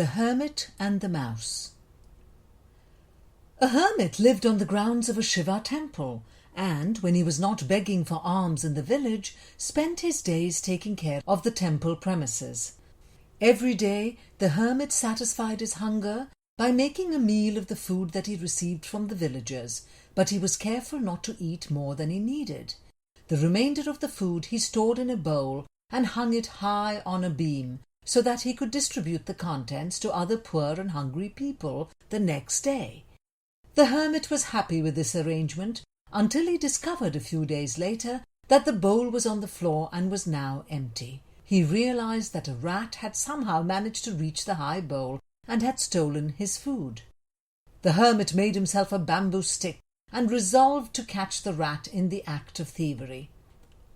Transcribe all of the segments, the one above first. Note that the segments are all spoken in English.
The Hermit and the Mouse. A hermit lived on the grounds of a Shiva temple, and, when he was not begging for alms in the village, spent his days taking care of the temple premises. Every day the hermit satisfied his hunger by making a meal of the food that he received from the villagers, but he was careful not to eat more than he needed. The remainder of the food he stored in a bowl and hung it high on a beam, so that he could distribute the contents to other poor and hungry people the next day. The hermit was happy with this arrangement until he discovered a few days later that the bowl was on the floor and was now empty. He realized that a rat had somehow managed to reach the high bowl and had stolen his food. The hermit made himself a bamboo stick and resolved to catch the rat in the act of thievery.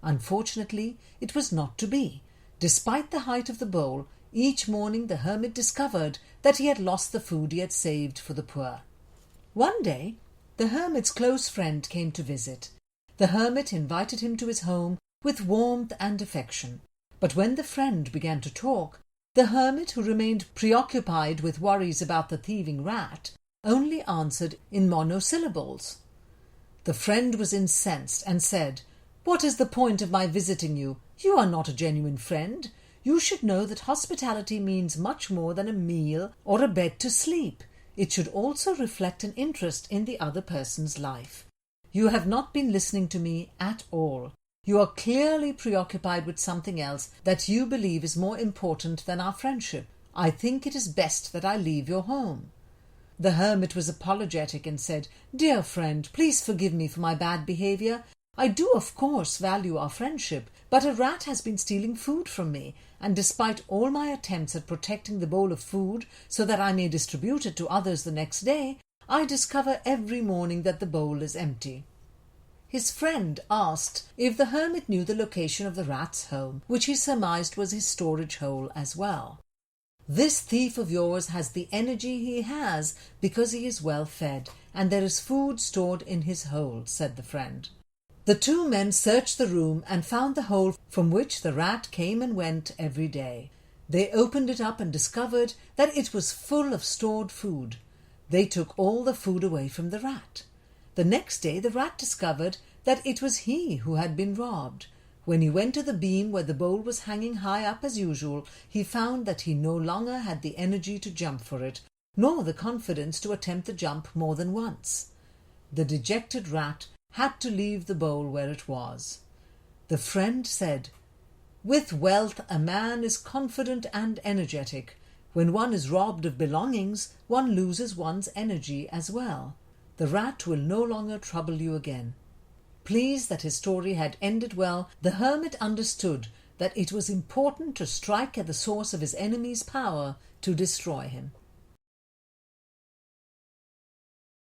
Unfortunately, it was not to be. Despite the height of the bowl, each morning the hermit discovered that he had lost the food he had saved for the poor. One day, the hermit's close friend came to visit. The hermit invited him to his home with warmth and affection. But when the friend began to talk, the hermit, who remained preoccupied with worries about the thieving rat, only answered in monosyllables. The friend was incensed and said, "What is the point of my visiting you? You are not a genuine friend. You should know that hospitality means much more than a meal or a bed to sleep. It should also reflect an interest in the other person's life. You have not been listening to me at all. You are clearly preoccupied with something else that you believe is more important than our friendship. I think it is best that I leave your home." The hermit was apologetic and said, "Dear friend, please forgive me for my bad behaviour. I do of course value our friendship, but a rat has been stealing food from me, and despite all my attempts at protecting the bowl of food so that I may distribute it to others the next day, I discover every morning that the bowl is empty." His friend asked if the hermit knew the location of the rat's home, which he surmised was his storage hole as well. "This thief of yours has the energy he has because he is well fed, and there is food stored in his hole," said the friend. The two men searched the room and found the hole from which the rat came and went every day. They opened it up and discovered that it was full of stored food. They took all the food away from the rat. The next day the rat discovered that it was he who had been robbed. When he went to the beam where the bowl was hanging high up as usual, he found that he no longer had the energy to jump for it, nor the confidence to attempt the jump more than once. The dejected rat had to leave the bowl where it was. The friend said, "With wealth a man is confident and energetic. When one is robbed of belongings, one loses one's energy as well. The rat will no longer trouble you again." Pleased that his story had ended well, the hermit understood that it was important to strike at the source of his enemy's power to destroy him.